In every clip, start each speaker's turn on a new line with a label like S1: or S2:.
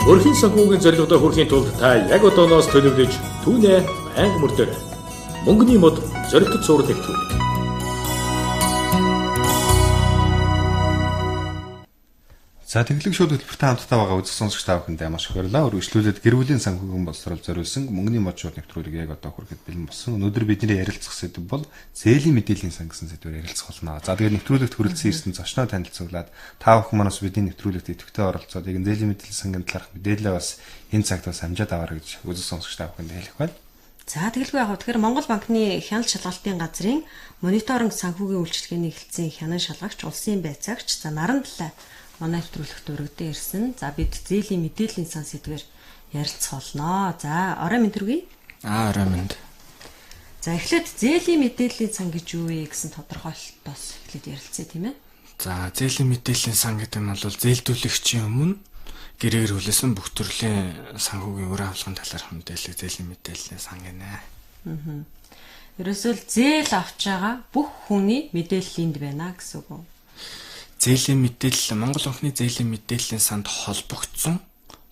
S1: Өрхийн санхүүгийн зорилгодоо хүрэхийн тулд та яг одооноос төлөвлөж түүнээ байнга мөрдөрэй. Мөнгөний мод зорилтод суурь нэгтгэв.
S2: За тэглэг шууд хөтөлбөртэй хамтдаа байгаа үзэх сонсогч та бүхэндээ маш их баярлалаа. Өргөжлүүлээд гэр бүлийн санхүүгийн боловсрол зориулсан мөнгөний мод шууд нэвтрүүлгийг яг одоо хүрэхэд бэлэн болсон. Өнөөдөр бидний ярилцах сэдэв бол зээлийн мэдээллийн сан гэсэн сэдвээр ярилцах болно. За тэгээд нэвтрүүлэгт хүрэлцэн ирсэн зочноо танилцуулаад та бүхэн манаас бидний нэвтрүүлэгт идэвхтэй оролцоод яг зээлийн мэдээллийн сангийн талаарх мэдээлэлээ бас энэ цагт бас амжаад аваарай гэж үзэх сонсогч та бүхэнд хэлэх байна.
S3: За тэгэлгүй яг тэгэхээр Монгол банкны хяналт шалгалтын газрын мониторинг санхүүгийн үйлчилгээний хэлтсийн хянан шалгагч, улсын байцаагч, за наран талаа манай нэвтрүүлэгт өргөдөө ирсэн. За бид зээлийн мэдээллийн сан сэдвээр ярилцах болно. За орой минь төргий.
S4: Орой минь.
S3: За эхлээд зээлийн мэдээллийн сан гэж юу вэ гэсэн тодорхойлолтоос эхлээд ярилцъя тийм ээ.
S4: За зээлийн мэдээллийн сан гэдэг нь бол зээлдүүлэгчийн өмнө гэрээр хүлээсэн бүх төрлийн санхүүгийн үр авлгын талаарх мэдээлэл зээлийн мэдээллийн сан гэнэ.
S3: Ерөөсөө зээл авч байгаа бүх хүний мэдээлэл энд байна гэсэн үг үү?
S4: Зээлийн мэдээлэл Монгол банкны зээлийн мэдээллийн санд холбогдсон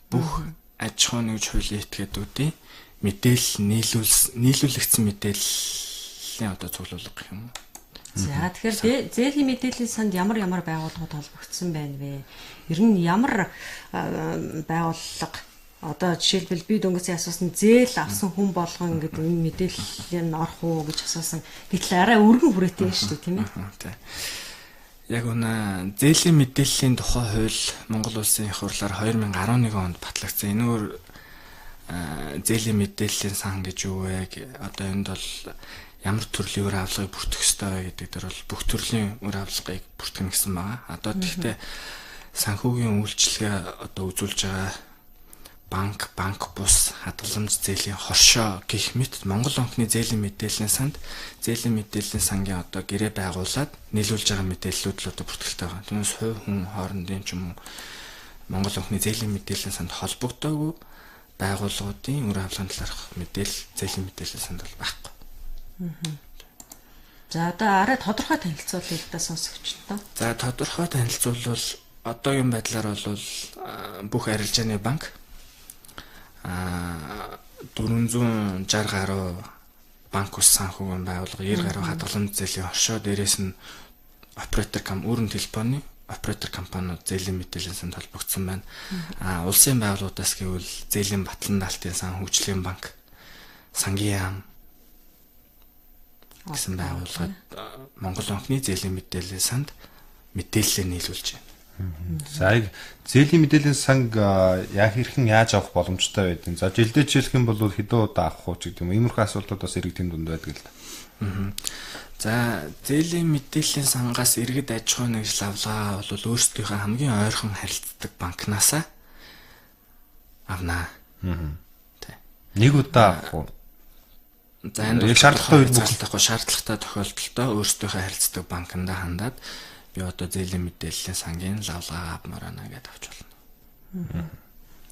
S4: бүх аж ахуй нэгж хуулийн этгээдүүдийн мэдээлэл нийлүүлэгдсэн мэдээллийн одоо цуглуулга гэх юм уу.
S3: За тэгэхээр зээлийн мэдээллийн санд ямар байгууллагууд холбогдсон байна вэ? Ер нь ямар байгууллага одоо жишээлбэл би дөнгөсөө асуусан зээл авсан хүн болгон гэдэг энэ мэдээлэл нь орох уу гэж асуусан. Гэтэл арай өргөн хүрээтэй шүү дээ тийм ээ.
S4: Яг үнэ зээлийн мэдээллийн тухай хууль Монгол улсын их хурлаар 2011 онд батлагдсан. Энэгээр зээлийн мэдээллийн сан гэж юу вэ? Одоо энд бол ямар төрлийн үр авлгыг бүртгэх ёстой гэдэг дээр бол бүх төрлийн үр авлгыг бүртгэнэ гэсэн байгаа. Одоо тэгтээ санхүүгийн үйлчилгээ одоо үзүүлж байгаа банк бус хадгаламж зээлийн хоршоо гэх мэт Монгол банкны зээлийн мэдээллийн санд зээлийн мэдээллийн сангийн одоо гэрээ байгуулад нийлүүлж байгаа мэдээллүүд л одоо бүртгэлтэй байгаа. Түүнээс хувь хүн хоорондын ч юм уу Монгол банкны зээлийн мэдээллийн санд холбогдоогүй байгууллагуудын үр авлгын талаарх зээлийн мэдээллийн санд бол байхгүй.
S3: За одоо арай тодорхой танилцуулъя та сонсогчдоо.
S4: За тодорхой танилцуулбал одоогийн байдлаар бол бүх арилжааны банк 460 гаруй банк ус санхүүгийн байгууллага 90 гаруй хадгаламж зээлийн хоршоо дээрээс нь өөрөнд телефоны оператор компаниуд зээлийн мэдээллийн санд холбогдсон байна. Улсын байгууллагуудаас гэвэл зээлийн батлан даалтын сан, хөгжлийн банк, сангийн яам гэсэн байгууллагад Монгол банкны зээлийн мэдээллийн санд мэдээлэлээ нийлүүлж байна.
S2: За зээлийн мэдээллийн санг яг хэрхэн яаж авах боломжтой байдгийг. За жилдээ жишээлх юм бол хэдэн удаа авах уу ч гэдэг юм. Иймэрхүү асуудлууд бас иргэдийн дунд байдаг л да.
S4: За зээлийн мэдээллийн сангаас иргэд аж ахуй нэгжил авлага бол өөрсдийнхөө хамгийн ойрхон харилцдаг банкнасаа авнаа.
S2: Нэг удаа авах уу?
S4: За энэ шаардлагатай тохиолдолдоо өөрсдийнхөө харилцдаг банкндаа хандаад би одоо зээлийн мэдээллийн сангийн лавлага авмаар байна гэдээ авч болно.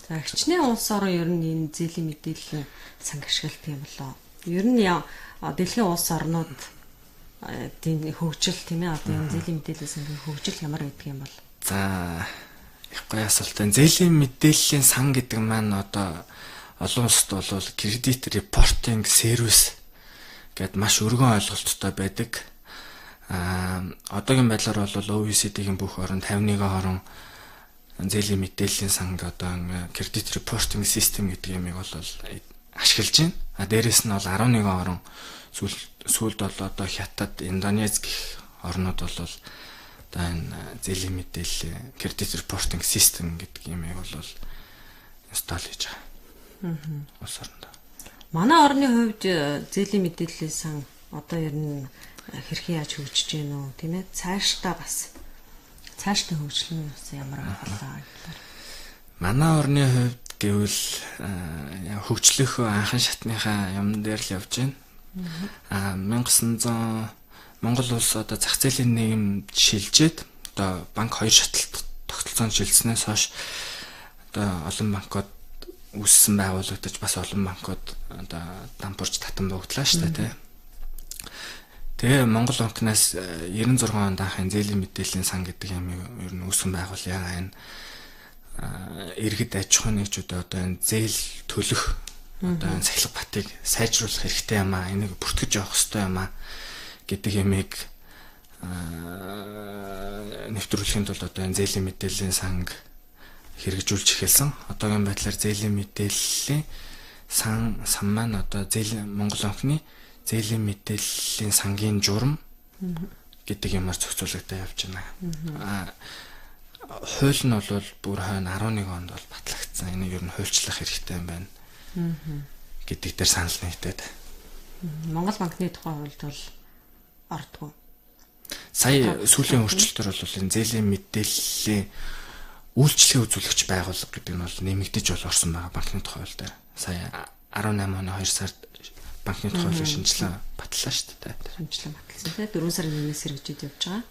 S3: За хичнээн улс орон ер нь энэ зээлийн мэдээллийн санг ашигладаг юм болоо. Ер нь дэлхийн улс орнууд тийм хөгжил тийм ээ одоо энэ зээлийн мэдээллийн сангийн хөгжил ямар байдаг юм бол.
S4: За их гоё асуулт. Зээлийн мэдээллийн сан гэдэг маань одоо олон улсад бол кредит репортинг сервис гэд маш өргөн ойлголттой байдаг. Одоогийн байдлаар бол OECD-ийн бүх орн 51 орн зээлийн мэдээллийн санг одоо кредит репортинг систем гэдэг юмыг бол ашиглаж байна. Дээрээс нь бол 11 орн сүүлд бол одоо Хятад, Индонез гэх орнууд бол одоо энэ зээлийн мэдээллийн кредит репортинг систем гэдэг юмыг бол инсталл хийж байгаа. Улс орнд.
S3: Манай орны хувьд зээлийн мэдээллийн сан одоо ер нь хэрхэн яаж хөгжиж гэнэ үү тийм ээ цаашдаа хөгжлөн нь ямар болоо.
S4: Манай орны хувьд гэвэл хөгжлөх анхан шатныхаа юм дээр л явж байна. 1900 Монгол улс одоо зах зээлийн нийгэм шилжээд одоо банк хоёр шаталт тогтолцоонд шилжснээс хойш одоо олон банкуд үүссэн байгуулагдаж бас олон банкуд одоо дампуурч татан буугдлаа шүү дээ тийм. Тэгээ Монгол банкнаас 96 онд анхын зээлийн мэдээллийн сан гэдэг юм ер нь үүсгэн байгуулъя. Энэ иргэд аж ахуйн нэгжүүд одоо энэ зээл төлөх одоо энэ сахилга батыг сайжруулах хэрэгтэй юм аа. Энийг бүртгэж явах хэрэгтэй юм аа гэдэг ямиг нэвтрүүлэхийн тулд одоо энэ зээлийн мэдээллийн санг хэрэгжүүлж эхэлсэн. Одоогийн байдлаар зээлийн мэдээллийн сан маань одоо Монгол банкны зээлийн мэдээллийн сангийн журам гэдэг юмар зохицуулагдаад явж байна. Хууль нь бол бүр хойно 11 онд бол батлагдсан. Энийг ер нь хуульчлах хэрэгтэй юм байна. Гэдэг дээр санал нэгдээд.
S3: Монгол банкны тухай хуульд бол ордгоо.
S4: Сая сүүлийн өөрчлөлтөөр бол энэ зээлийн мэдээллийн үйлчлэгээ үзүүлэгч байгууллага гэдэг нь бол нэмэгдэж бол орсон байгаа банкны тухай хууль дээр. Сая 18 оны 2 сард банкны тухай хуулийг шинжилэн батлаа шүү дээ.
S3: Шинжилэн батлсан тийм 4 сарын 1-ээс хэрэгжиж явж байгаа.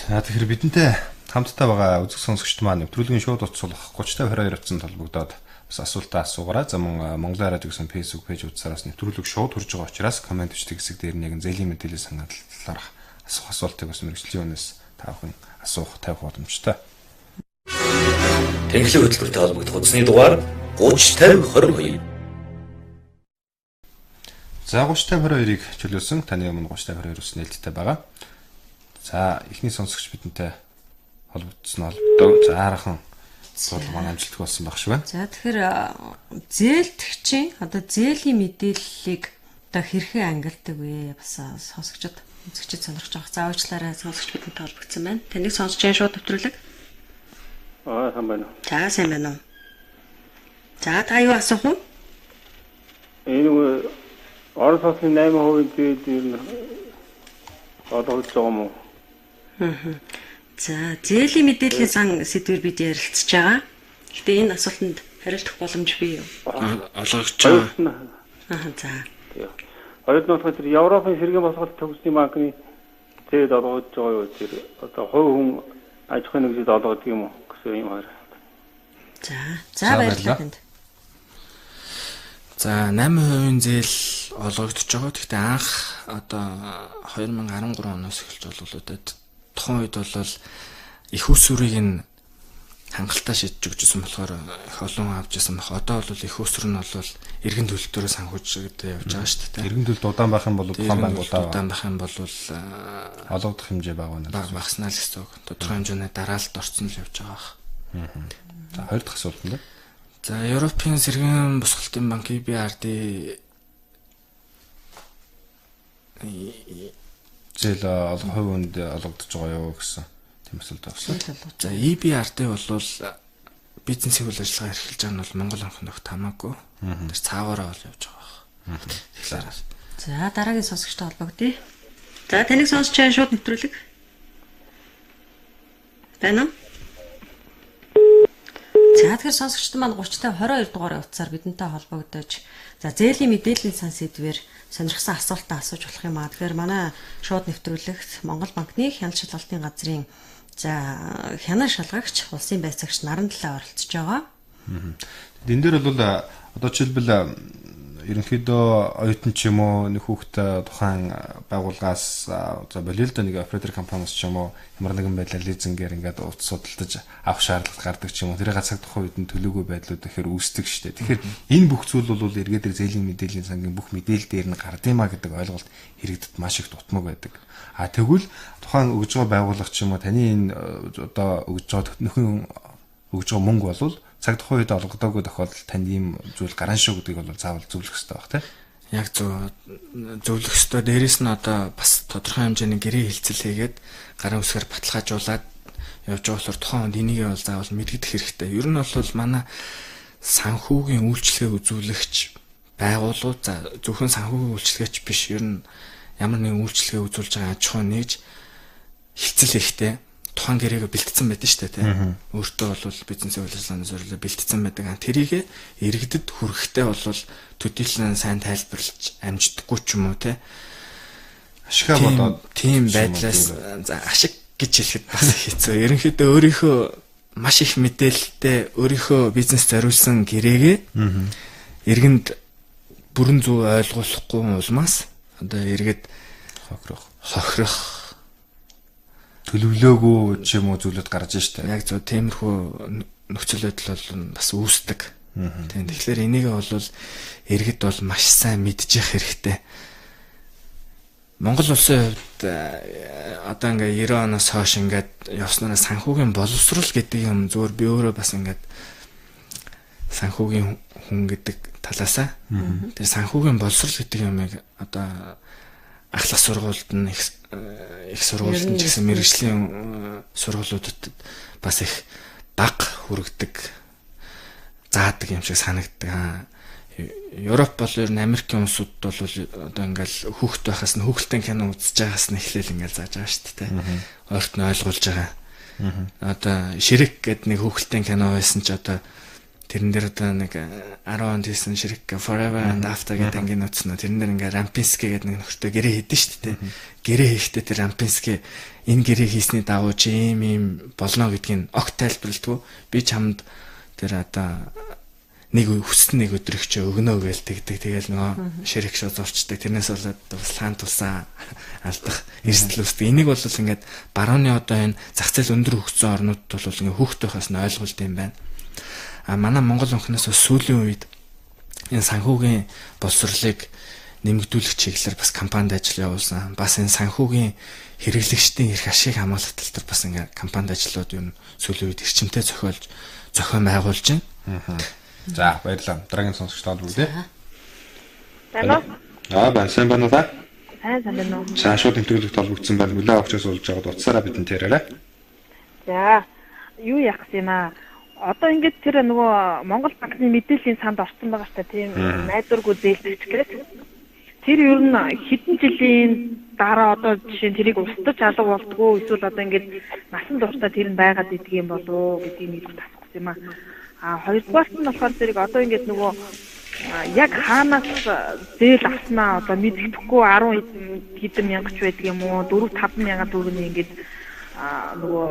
S2: За тэгэхээр бидэнтэй хамтдаа байгаа үзэг сонсогчд маань нэвтрүүлгийн шууд утсуулах 30-22 утсанд холбогдоод бас асуултаа асуугаарай. За мөн Монголын радио гэсэн Facebook пэйж утсаараас нэвтрүүлэг шууд хүрж байгаа учраас комент бичдэг хэсэг дээр нэг зээлийн мэдээлэл санал талаарх асуух асуултыг бас мэргэжлийн үнээс та бүхэн асуух тавих боломжтой.
S1: Тэнхлэг хөтөлбөртэй холбогдох утасны дугаар 305022.
S2: За 305022-ыг чөлөөсөн таны өмнө 305022-ус нээлттэй байгаа. За эхний сонсогч бидэнтэй холбогдсон холбогдоо. За хараахан бол манай амжилттай болсон байх шиг байна.
S3: За тэгэхээр зээлдэгчийн одоо зээлийн мэдээллийг одоо хэрхэн ангилдаг вэ? Бас сонсогчд үзэгчд сонирхож байгаа. За уучлаарай сонсогч бидэнтэй холбогдсон байна. Таныг сонсож байгаа шууд нэвтрүүлэг.
S5: Сайн байна.
S3: За сайн байна уу? За та юу асуух вэ?
S5: Энэ Орос улсын 8% зээл ер нь олгож байгаа юм уу?
S3: За зээлийн мэдээллийн сан сэдвээр бид ярилцж байгаа. Гэтэ энэ асуултанд хариулах боломж бий юу?
S4: Олгогч байгаа.
S3: За.
S5: Хоёрд нь болохоор Европын сэргээн босгол төгсний банкны зээл олгож байгаа юу? Тэр одоо хувь хүн аж ахуйн нэгжид олгодог юм уу гэсэн юм байна.
S3: За баярлалаа танд.
S4: За 8% зээл олгогдож байгаа. Гэхдээ анх одоо 2013 оноос эхэлж олголуудад тухайн үед бол их усүрийг нь хангалттай шийдэж өгчсэн болохоор их олон авч ирсэн баг. Одоо бол их усүр нь бол иргэн төлөлтөөрөө санхүүжгээд явж байгаа шүү дээ.
S2: Иргэн төлөлт удаан байх юм бол тухайн байгууллага
S4: удаан байх юм бол
S2: олгодох хэмжээ бага байна.
S4: Бага багснаа л гэсэн үг. Тодорхой хэмжээний дараалт орсон л явж байгаа.
S2: За хоёр дахь асуулт нь.
S4: За Европын сэргээн босголтын банк EBRD
S2: зээл олон хувь хүнд олгогдож байгаа юу гэсэн тийм асуулт авсан.
S4: За EBRD бол бизнесийн үйл ажиллагаа эрхэлж байгаа нь бол Монгол банкнд огт хамаагүй. Тэр цаагаараа бол явж байгаа. Тэгэхээр
S3: за дараагийн сонсогчтой холбогдъё. За таныг сонсож байгаа шууд нэвтрүүлэг. Байна уу? За тэгэхээр сонсогчд маань 30-22 дугаар утсаар бидэнтэй холбогдож за зээлийн мэдээллийн сан сэдвээр сонирхсан асуултаа асууж болох юм аа. Тэгэхээр манай шууд нэвтрүүлэгт Монгол банкны хяналт шалгалтын газрын за хянаа шалгагч улсын байцаагч Наран талаа оролцож байгаа.
S2: Энэ дээр бол одоо жишээлбэл ерөнхийдөө оюутан ч юм уу нэг хүүхд тухайн байгууллагаас за болиолдо нэг оператор компаниас ч юм уу ямар нэгэн байдлаар лизингээр ингээд утас судалдаж авах шаардлага гардаг ч юм уу тэрийг цаг тухайн үед нь төлөөгүй байдлууд ихээр үүсдэг шүү дээ. Тэгэхээр энэ бүх зүйл бол эргээд зээлийн мэдээллийн сангийн бүх мэдээлэл дээр нь гардыма гэдэг ойлголт хэрэгдэд маш их дутмаг байдаг. Тэгвэл тухайн өгж байгаа байгууллага ч юм уу таны энэ одоо өгж байгаа нөхөн өгж байгаа мөнгө бол цаг тухайн үед олгодоогүй тохиолдолд танд ийм зүйл гарна шүү гэдгийг бол заавал зөвлөх хэрэгтэй баг тийм.
S4: Яг зөвлөх ёстой. Дээрээс нь одоо бас тодорхой хэмжээний гэрээ хилцэл хийгээд гарын үсгээр баталгаажуулаад явж байгаа болохоор тухайн үед энийг бол заавал мэдгдэх хэрэгтэй. Ер нь бол манай санхүүгийн үйлчлэгээ үзүүлэгч байгууллагууд за зөвхөн санхүүгийн үйлчлэгээч биш ер нь ямар нэгэн үйлчлэгээ үзүүлж байгаа аж ахуйн нэгж хилцэл хийхдээ тухайн гэрээгээ бэлтгэсэн байдаг шүү дээ тийм. Өөртөө бол бизнесийн үйл ажиллагааны зорилгоор бэлтгэсэн байдаг. Тэрийг иргэдэд хүрэхтэй бол төдийлөн сайн тайлбарлаж амждаггүй ч юм уу тийм.
S2: Ашигаа бодоод
S4: тийм байдлаас ашиг гэж хэлэхэд бас хэцүү. Ерөнхийдөө өөрийнхөө маш их мэдээлэлтэй өөрийнхөө бизнес зориулсан гэрээгээ иргэнд бүрэн зөв ойлгуулахгүй улмаас одоо иргэд хохирох төлөвлөөгүй ч юм уу зүйлүүд гарч штэ. Яг зөв тиймэрхүү нөхцөл байдал бол бас үүсдэг. Тийм. Тэгэхээр энийг бол иргэд бол маш сайн мэдчих хэрэгтэй. Монгол улсын хувьд одоо ингээ 90 оноос хойш ингээд явснараа санхүүгийн боловсрол гэдэг юм зөвөр би өөрөө бас ингээд санхүүгийн хүн гэдэг талаасаа тэр санхүүгийн боловсрол гэдэг юмыг одоо ахлах сургуульд нь их сургуульд нь ч гэсэн мэргэжлийн сургуулиудад бас их бага хүргэдэг заадаг юм шиг санагддаг. Европ бол ер нь Америкийн улсууд бол одоо ингээл хүүхэд байхаас нь хүүхэлдэйн кино үзэж байгаас нь эхлээл ингээл зааж байгаа шүү дээ. Ойрт нь ойлгуулж байгаа. Одоо Ширек гэдэг нэг хүүхэлдэйн кино байсан ч одоо тэрэн дээр одоо нэг 10 онд хийсэн Ширек Forever and After гэдэг ангийн үтснэ. Тэрэн дээр ингээ Рампински гэдэг нэг нөхөртөө гэрээ хийдэж шүү дээ. Гэрээ хийхдээ тэр Рампински энэ гэрээ хийсний дагуу чи ийм болно гэдгийг огт тайлбарладгүй. Би чамд тэр одоо нэг хүссэн нэг өдрөх чи өгнө гээл тэгдэг. Тэгэл нөгөө Ширек шоо зурчдаг. Тэрнээс болоод бас лаан тусаа алдах эрсдэл үүсдэг. Энийг бол ингээд барууны одоо энэ зах зээл өндөр хөгжсөн орнуудад бол ингээд хүүхд байхаас нь ойлголт юм байна. А манай Монгол өнгөнөөс сүүлийн үед энэ санхүүгийн боловсролыг нэмэгдүүлэх чиглэлээр бас кампанид ажил явуулсан. Бас энэ санхүүгийн хэрэглэгчдийн эрх ашиг хамгаалах тал дээр бас ингээд кампанид ажлууд юм сүүлийн үед эрчимтэй зохион байгуулж байна.
S2: За баярлалаа. Дараагийн сонсогч таад бүгдээ.
S6: Байна уу?
S2: Байна сайн байна уу та?
S6: Сайн байна уу?
S2: За шууд тэмдэглэлт толбогдсон байна. Хүлээ авч суулж байгаад утсаараа бидэнд тэрээрээ.
S6: За юу яах юм аа? Одоо ингээд тэр нөгөө Монгол банкны мэдээллийн санд орсон байгаа шүү дээ. Тийм найдваргүй зээлдэгч гэдэг. Тэр ер нь хэдэн жилийн дараа одоо жишээ нь тэрийг устдаж алга болдгоо эсвэл одоо ингээд насан туршдаа тэр нь байгаад идэх юм болов уу гэдгийг мэдэх тасах юм аа. А хоёрдугаарт нь болохоор зэрэг одоо ингээд нөгөө яг хаанаас зээл авснаа одоо мэддэхгүй 10 хэдэн мянгач байдаг юм уу 4-5 мянган төгрөгийн ингээд нөгөө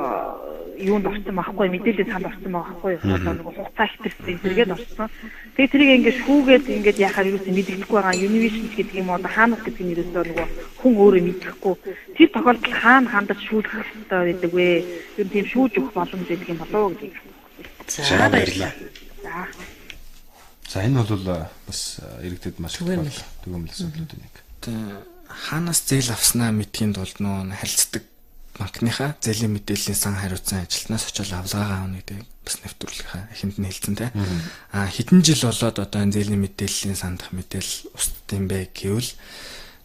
S6: юунд орсон байхгүй мэдээлэл санд орсон байхгүй одоо нөгөө хугацаа хэтэрсэн зэрэгэд орсон. Тэгээ тэрийг ингээд шүүгээд ингээд яхаар юусэн мэддэхгүй байгаа Univision гэдэг юм уу одоо хаанаас гэдэг нь ерөөсөө нөгөө хүн өөрөө мэддэхгүй. Тэр тохиолдолд хаана хандаж шүүлэх хэрэгтэй байдаг вэ? Юу тийм шүүж өгөх боломж байдаг юм болоо гэдэг.
S2: За баярлалаа.
S6: За
S2: энэ бол бас иргэдэд маш түгээмэл асуудлууд нэг.
S4: Хаанаас зээл авснаа мэдхийн тулд нөө харилцдаг банкныхаа зээлийн мэдээллийн сан хариуцсан ажилтнаас очиж авлагаа авна гэдэг бас нэвтрүүлэхээ эхэнд нь хэлсэн те. Хэдэн жил болоод одоо энэ зээлийн мэдээллийн сандах мэдээлэл устд юм бэ гэвэл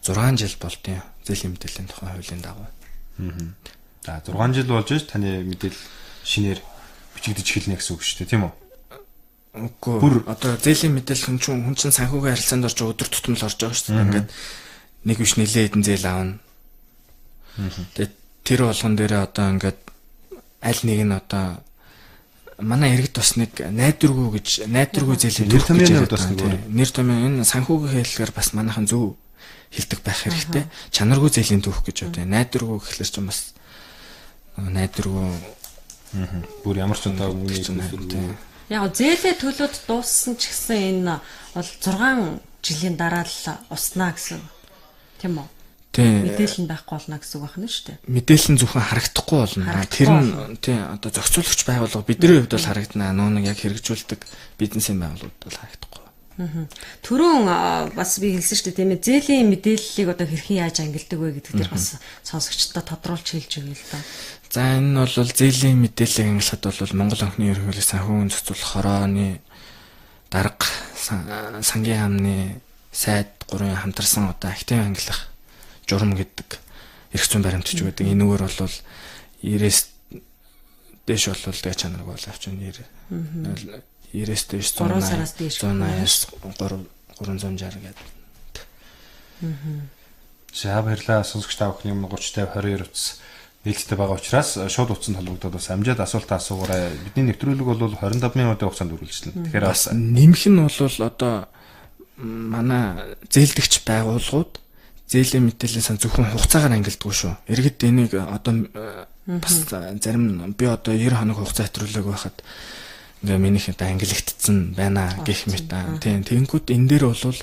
S4: 6 жил болдیں۔ Зээлийн мэдээллийн тухай хуулийн дагуу.
S2: За 6 жил болж ш таны мэдээлэл шинээр бичигдэж эхэлнэ гэсэн үг шүү дээ, тийм үү?
S4: Үгүй. Бүр одоо зээлийн мэдээлэл хүн чинь санхүүгийн харилцаанд орж өдөр тутмал орж байгаа шүү дээ. Ингээд нэг биш нэлээд хэдэн зээл аавна. Тэгээд тэр болгон дээрээ одоо ингээд аль нэг нь одоо манай иргэд бас нэг найдваргүй зээлийн
S2: нэр томьёоны бас нэг
S4: нэр томьёо энэ санхүүгийн хэллэгээр бас манайхан зөв хэлдэг байх хэрэгтэй. Чанаргүй зээлийн түүх гэж одоо найдваргүй гэхэлэр чинь бас найдваргүй
S2: бүр ямар ч удаа үгүй.
S3: Яг зээлээ төлөөд дууссан ч гэсэн энэ бол 6 жилийн дараа л уснаа гэсэн. Тийм үү?
S4: Тийм.
S3: Мэдээлэл нь байхгүй болно гэсэн үг байна шүү дээ.
S4: Мэдээлэл нь зөвхөн харагдахгүй болно. Тэр нь тийм одоо зохицуулагч байгууллага бидний хувьд бол харагдана. Нөө нэг яг хэрэгжүүлдэг бизнесийн байгууллагууд бол харагдахгүй.
S3: Түрүүн бас би хэлсэн шүү дээ тийм ээ. Зээлийн мэдээллийг одоо хэрхэн яаж ангилдаг вэ гэдэг дээр бас сонсогчдод тодруулж хэлж өгье л даа.
S4: За энэ бол зээлийн мэдээллийг ангилахад бол Монгол банкны ерөнхийлөгч санхүүгийн зохицуулах хорооны дарга сангийн яамны сайд 3 хамтарсан одоо актив ангилах журам гэдэг эрх зүйн баримтч гэдэг. Энэгээр бол 90-с дээш бол тэг чанарг бол авч байна. 90-с дээш
S3: 3 сараас дээш
S4: 180-аас 360 гэдэг.
S2: За баярлалаа. Сонсогч та бүхний 30 50 22 утас нээлттэй байгаа учраас шууд утсан толгойдод бас амжаад асуултаа асуугаарай. Бидний нэвтрүүлэг бол 25 минутын хугацаанд үргэлжилнэ. Тэгэхээр бас
S4: нэмэх нь бол одоо манай зээлдэгч байгууллагууд зээлийн мэдээллийн сан зөвхөн хугацаагаар ангилдаггүй шүү. Иргэд энийг одоо бас зарим би одоо 90 хоног хугацаа хэтрүүлэг байхад ингээ минийх одоо ангилагдсан байна гэх мэт. Тийм тэгэнгүүт энэ дээр бол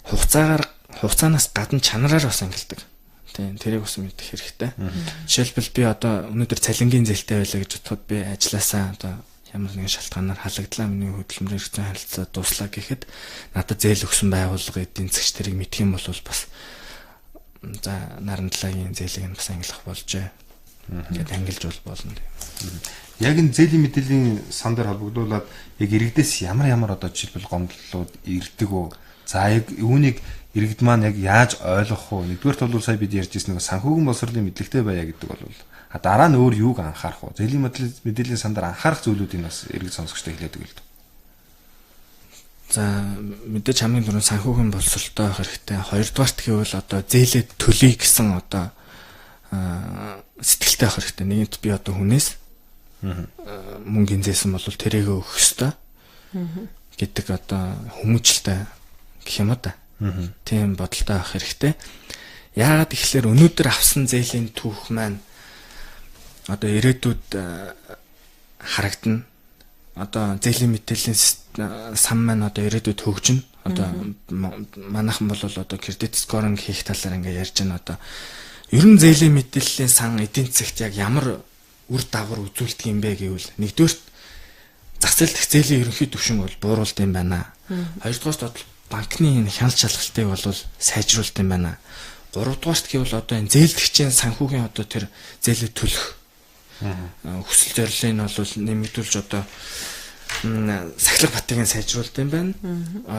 S4: хугацаанаас гадна чанараар бас ангилдаг. Тийм тэрийг бас мэдэх хэрэгтэй. Жишээлбэл би одоо өнөөдөр цалингийн зээлтэй байлаа гэж бодоход би ажилласаа одоо ямар нэгэн шалтгаанаар халагдлаа, миний хөдөлмөрийн хэрэгцээ харилцаа дуслаа гэхэд надад зээл өгсөн байгууллага эдийн засгч тэрийг мэдх юм бол бас за нарандалагийн зээлийг нь бас ангилах болжээ. Ингээд ангилж болно.
S2: Яг энэ зээлийн мэдээллийн сан дээр холбогдуулаад яг иргэдээс ямар одоо жишээлбэл гомдлууд ирдэг үү? За яг үүнийг иргэд маань яг яаж ойлгох вэ? Нэгдүгээрт бол сая бид ярьж ирсэн нэг санхүүгийн боловсролын мэдлэгтэй байя гэдэг бол дараа нь өөр юуг анхаарах вэ? Зээлийн мэдээллийн сан дээр анхаарах зүйлүүдийг бас иргэд сонсогчтой хэлээдэг л дээ.
S4: За мэдээж хамгийн түрүүнд санхүүгийн боловсролтой байх хэрэгтэй. Хоёрдугаарт гэвэл одоо зээлээ төлөе гэсэн одоо сэтгэлтэй байх хэрэгтэй. Нэгэнт би одоо хүнээс мөнгө инзээсэн бол тэрийг өгөх ёстой гэдэг одоо хүмүүжлтэй гэх юм да. Тийм бодолтой байх хэрэгтэй. Яагаад гэвэл өнөөдөр авсан зээлийн түүх маань одоо ирээдүйд харагдана. Одоо зээлийн мэдээллийн сан маань одоо ирээдүйд хөгжинэ. Одоо манайхан бол одоо кредит скоринг хийх талаар ингээ ярьж байна. Одоо ер нь зээлийн мэдээллийн сан эдийн засагт яг ямар үр дагавар үзүүлдэг юм бэ гэвэл нэгдүгээр зах зээл дэх зээлийн ерөнхий түвшин бол бууруулд юм байна. Хоёрдугаарт банкны хяналт шалгалтыг бол сайжруулт юм байна. Гуравдугаарт гэвэл одоо энэ зээлдэгчийн санхүүгийн одоо тэр зээлээ төлөх хүсэл зорилгыг нь бол нэмэгдүүлж одоо сахилга батыг сайжруулт юм байна.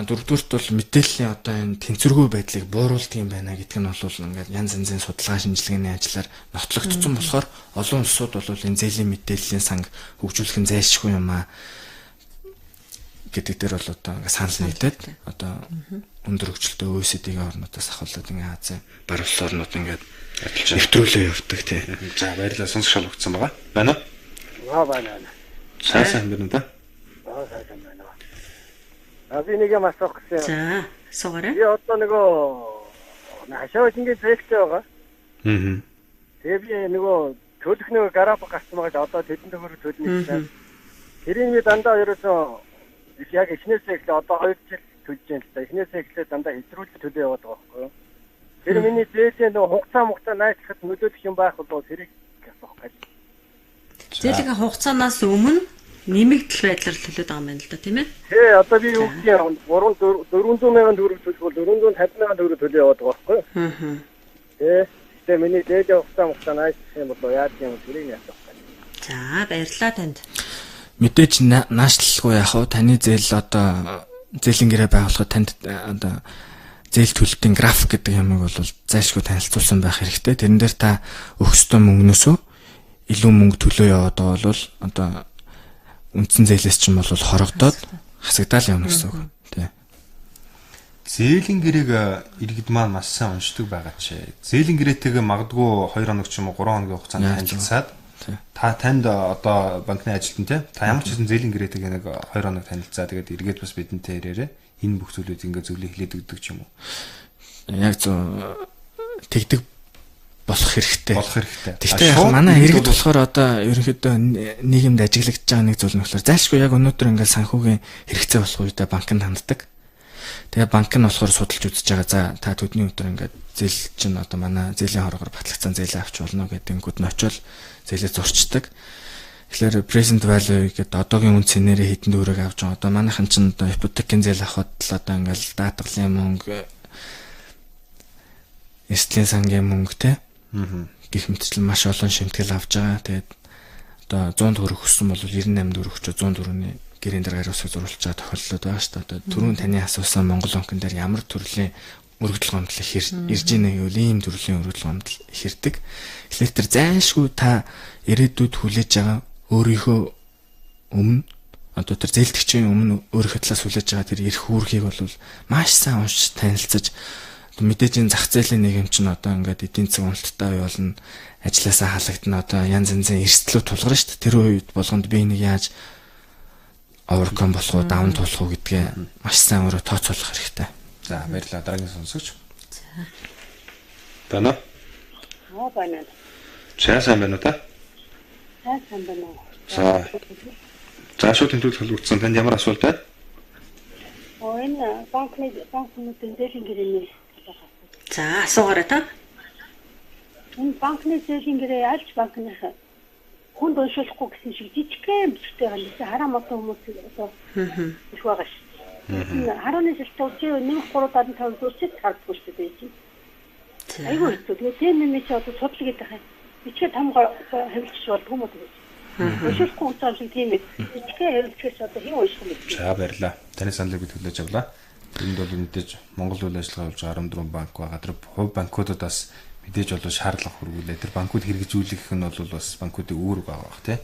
S4: Дөрөвдүгээрт бол мэдээллийн одоо энэ тэнцвэргүй байдлыг бууруулдаг юм байна гэдэг нь бол ингээд янз янзын судалгаа шинжилгээний ажлаар нотлогдсон болохоор олон улсууд бол энэ зээлийн мэдээллийн санг хөгжүүлэх нь зайлшгүй юм аа гэдэг дээр бол одоо ингээд санал нийтэд одоо өндөр хөгжилтэй OECD-ийн орнуудаас ахвалаад ингээд Азийн бар улс орнууд ингээд нэвтрүүлээ явдаг тий.
S2: За баярлалаа, сонсох шалгагдсан байгаа. Байна уу?
S5: Байна.
S2: Сайн байна да.
S5: Сайн байна. Би нэг юм асуух гэсэн.
S3: За, суугаарай.
S5: Би одоо нөгөө хашаач ингээд зээлтэй байгаа. Тэгээ би нөгөө төлөх нөгөө гараап гарсан байгаа. Одоо тэдэн төгрөг төлнө гэсэн. Тэрийг би дандаа ерөөсөө яг эхнээсээ эхлээ одоо 2 жил төлж जैन л да. Эхнээсээ эхлээ дандаа хэтрүүлж төлөө яваад байгаа байхгүй юу? Тэр миний зээлийн нөгөө хугацаа найзлахад нөлөөлөх юм байх бол тэрийг асуух гэж.
S3: Зээлийн хугацаанаас өмнө нэмэгдэл байдлаар төлөөд байгаа юм байна л да, тийм ээ?
S5: Тий, одоо би юу гэх юм 400 мянган төгрөг төлөх бол 450 мянган төгрөг төлөө яваад байгаа байхгүй юу? Тэгээ миний зээлийн хугацаа найзлах юм бол яаж юм тэрийг асуух гэж.
S3: За, баярлалаа танд.
S4: Мэдээж наашлалгүй яах вэ? Таны зээл одоо зээлийн гэрээ байгуулахад танд одоо зээл төлөлтийн график гэдэг юмыг бол зайлшгүй танилцуулсан байх хэрэгтэй. Тэрэн дээр та өгсдөө мөнгнөөсөө илүү мөнгө төлөө яваад байгаа бол одоо үндсэн зээлээс чинь бол хорогдоод хасагдаал явна гэсэн үг. Тий.
S2: Зээлийн гэрээг иргэд маань маш сайн уншдаг байгаа ч. Зээлийн гэрээтэйгээ магадгүй 2 хоног ч юм уу 3 хоногийн хугацаанд танилцаад та танд одоо банкны ажилтан те та ямар ч хэсэн зээлийн гэрээтэйгээ нэг 2 хоног танилцаа тэгээд эргээд бас бидэнтэй ирээрээ энэ бүх зүйлүүд ингээ зөвлөө хэлээд өгдөг ч юм уу.
S4: Яг зөв тэгдэг болох хэрэгтэй. Тэгтээ яг манай иргэд болохоор одоо ерөнхийдөө нийгэмд ажиглагдж байгаа нэг зүйл нь болохоор зайлшгүй яг өнөөдөр ингээ санхүүгийн хэрэгцээ болох үедээ банкнд ханддаг. Тэгээ банк нь болохоор судалж үзэж байгаа. За та төдний өдөр ингээ зээл чинь одоо манай зээлийн хорогоор батлагдсан зээлээ авч болно гэдэг нь очил зээлээ зурчдаг. Тэгэхээр present value гэдэг одоогийн үн цэнээрээ хэдэн төгрөг авч байгаа. Одоо манайхан ч одоо ипотекийн зээл авахд л одоо ингээл даатгалын мөнгө, эрсдлийн сангийн мөнгө те. Гэх мэтчлэн маш олон шимтгэл авч байгаа. Тэгээд одоо 100 төгрөг өссөн бол 98 төгрөг ч 100 төгрөгийн гэрийн дээр хариуцлага зурулж байгаа тохиолдлууд байгаа шүү дээ. Одоо түрүүн таны асуусан Монгол банкн дээр ямар төрлийн өргөдөл гомдол ирж ийнэ гэвэл ийм төрлийн өргөдөл гомдол ихэрдэг. Тэгэхээр тэр зайлшгүй та ирээдүйд хүлээж байгаа өөрийнхөө өмнө одоо тэр зээлдэгчийн өмнө өөрийнхөө талаас хүлээж байгаа тэр эрх үүргийг бол маш сайн уншиж танилцаж мэдээж энэ зах зээлийн нийгэм чинь одоо ингээд эдийн засаг уналттай үе болно, ажилласаа халагдана, одоо янз янзын эрсдлүүд тулгарна шүү дээ. Тэр үед болгонд би энийг яаж overcome болох уу, даван туулах уу гэдгээ маш сайн өөрөө тооцоолох хэрэгтэй.
S2: За баярлалаа дараагийн сонсогч.
S3: За.
S2: Байна.
S6: Байна.
S2: Сайн байна уу та?
S6: Сайн байна.
S2: За шууд тэмдэглэл холбогдсон. Танд ямар асуулт байна?
S6: Энэ банкны зээлийн гэрээний
S3: За асуугаарай та.
S6: Энэ банкны зээлийн гэрээ аль банкныхаа?
S7: хүнд уншуулахгүй гэсэн шиг жижигхэн бичгтэй байгаа юм. Хараа мотон хүмүүс одоо их байгаа шүү. Харууны шилтэ үгүй 1375 зүсэд хардгүй шүү дээ. Айгүй хэцүү. Тэгээ тийм юм чи одоо судал гэдэг хаа. Бичгээ тамгаа хэвлэгч болдгоо юм уу? Уншуулахгүй унцсан шиг тийм ээ. Бичгээ хэвлэгчээс одоо хэн унших юм бэ?
S2: За баярлаа. Таны саналыг бид хүлээж авлаа. Энд бол мэдээж Монгол үйл ажиллагаа явуулж байгаа 14 банк байгаа. Тэр хувь банкудаас мэдээж бол шаардлага хүргүүлээ. Тэр банкуд хэрэгжүүлэх нь бол бас банкуудын үүрэг байгаа бах тий.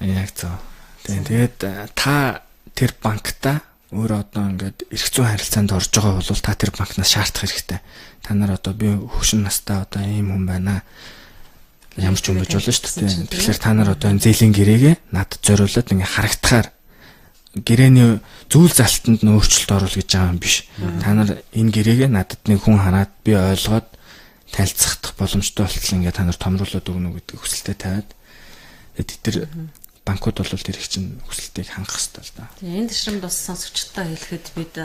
S4: Яг зөв. Тэгээд та тэр банкта өөрөө одоо ингээд эрх зүйн харилцаанд орж байгаа бол та тэр банкнаас шаардах хэрэгтэй. Та нар одоо би хөвшин настай одоо ийм хүн байна. Ямар ч юм байж болно шүү дээ. Тэгэхээр та нар одоо энэ зээлийн гэрээгээ надад зориулаад ингээ харагдахаар гэрээний зүйл залтанд нь өөрчлөлт оруулах гэж байгаа юм биш. Та нар энэ гэрээгээ надад нэг хүн хараад би ойлгоод танилцах боломжтой болтол ингээ та нар томруулаад өгнө гэдэг хүсэлтэд тавиад тэр банкуд бол тэр их чинь хүсэлтийг хангах хэрэгтэй л да.
S3: Тэгээ энэ ташрамд бас сонсогчдод хэлэхэд бид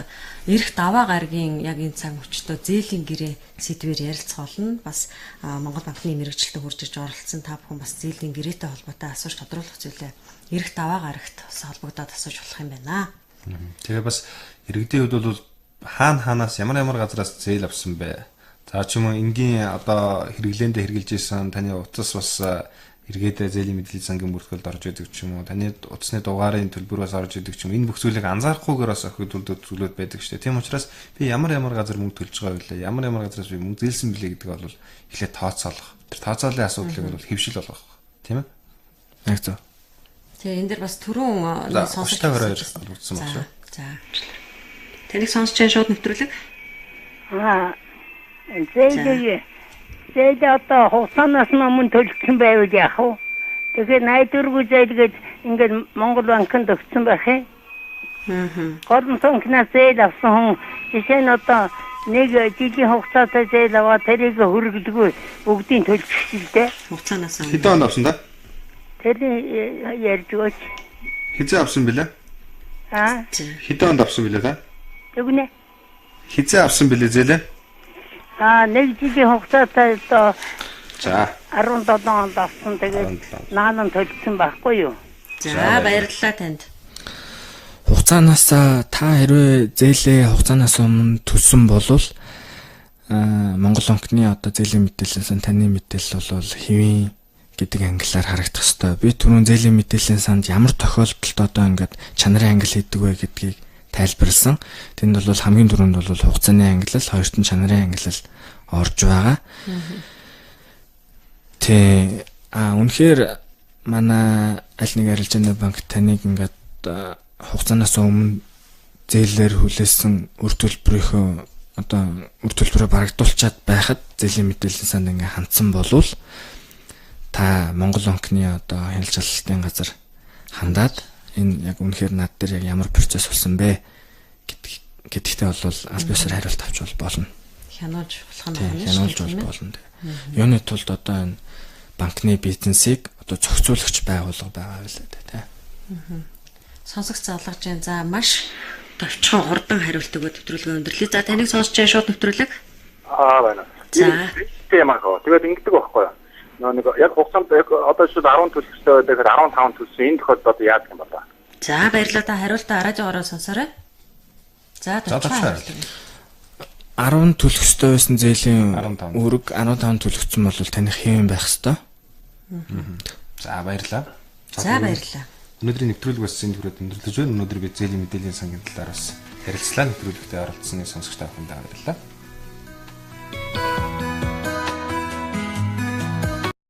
S3: эрх даваа гаргийн яг энэ цаг мөчтөө зээлийн гэрээ сэдвээр ярилцах болно. Бас Монгол банкны мэрэгчлэлд хурж ирж оролцсон та бүхэн бас зээлийн гэрээтэй холбоотой асууж тодруулах зүйлээ эрх даваа гарагт бас холбогдоод асууж болох юм байна.
S2: Тэгээ бас иргэдийн хувьд бол хаанаас ямар газараас зээл авсан бэ? За ч юм уу энгийн одоо хэрэглээндээ хэрэгжилж исэн таны утас бас эргээд зээлийн мэдээллийн сангийн бүртгэлд орж идэг ч юм уу таны утасны дугаарын төлбөрөөс орж идэг ч юм энэ бүх зүйлийг анзаарахгүйгээр бас охид зүйлүүд байдаг шүү дээ. Тийм учраас би ямар газар мөнгө төлж байгаа вэ? Ямар газараас би мөнгө зээлсэн билээ гэдэг бол эхлээд тооцоолох. Тэр тооцооллын асуудлыг бол хэвшил болгох. Тийм ээ?
S4: Яг зөв.
S3: Тэгээ энэ дэр бас түрүүн
S2: сонсогч олгосон байна шүү.
S3: За. Таныг сонсч байгаа шууд нэвтрүүлэг.
S7: Зээл одоо хугацаанаас өмнө төлсөн байвал яах вэ? Тэгэхээр 84 зээлгээд ингээд Монгол банкнд өгсөн байх юм. Голдон банкнаас зээл авсан хүн жишээ нь одоо нэг жилийн хугацаатай зээл аваад тэрийг хөргөлдөггүй бүгдийг төлчих л дээ.
S3: Хугацаанаас өмнө.
S2: Хэдэн онд авсан да?
S7: Тэрний ярьж өгөөч.
S2: Хизээ авсан бэлээ? Хэдэн онд авсан бэлээ та?
S7: Тэгнэ.
S2: Хизээ авсан бэлээ зээлээ?
S7: Нэг жилийн хугацаатай одоо
S2: за
S7: 17 онд авсан. Тэгээд наан төлсөн байхгүй юу?
S3: За баярлалаа танд.
S4: Хугацаанаас та хэрвээ зээлээ хугацаанаас өмнө төлсөн болвол Монгол банкны одоо зээлийн мэдээллийн сан таны мэдээлэл бол хэвийн гэдэг англиар харагдах ёстой. Би түрүүн зээлийн мэдээллийн санд ямар тохиолдолд одоо ингээд чанарын англи хийдэг вэ гэдгийг тайлбарласан. Тэнд бол хамгийн түрүүнд бол хугацааны ангилал, хоёрт нь чанарын ангилал орж байгаа. Тэ үнэхээр манай аль нэг арилжааны банк таныг ингээд хугацаанаас өмнө зээлээр хүлээсэн үр төлбөрийнхөө одоо үр төлбөрөө барагдуулчаад байхад зээлийн мэдээллийн санд ингээд хандсан болвол та Монгол банкны одоо хяналт шалгалтын газар хандаад энэ яг үнэхээр над дээр яг ямар процесс болсон бэ гэдэгтээ бол аль биесээр хариулт авч болно.
S3: Хянуулж болох юм байна.
S4: Хянуулж болно. Юуны тулд одоо энэ банкны бизнесийг одоо зохицуулагч байгууллага байгаа байлаа тий.
S3: Сонсогч залгаж जैन. За маш товчхон хурдан хариулт өгөөд нэвтрүүлгээ өндөрлөе. За таныг сонсож байгаа шууд нэвтрүүлэг.
S5: Байна.
S3: За.
S5: Тийм аа. Тэгээд ингэдэг байхгүй юу? Нэг яг хугацаанд одоо шууд 10 төлөхтэй байдаг 15 төлсөн энэ тохиолдолд одоо яах юм бол.
S3: За баярлалаа та хариултаа радиогоор сонсоорой. За товчхон
S4: 10 төлөх ёстой байсан зээлийн үүрэг 15 төлөгдсөн бол таних хэвэн байх ёстой.
S2: За баярлалаа.
S3: За баярлалаа.
S2: Өнөөдрийн нэвтрүүлэг бас энэ хүрээд өндөрлөж байна. Өнөөдөр бид зээлийн мэдээллийн сангийн талаар бас ярилцлаа. Нэвтрүүлэгтээ оролцсны сонсогч та бүхэнд баярлалаа.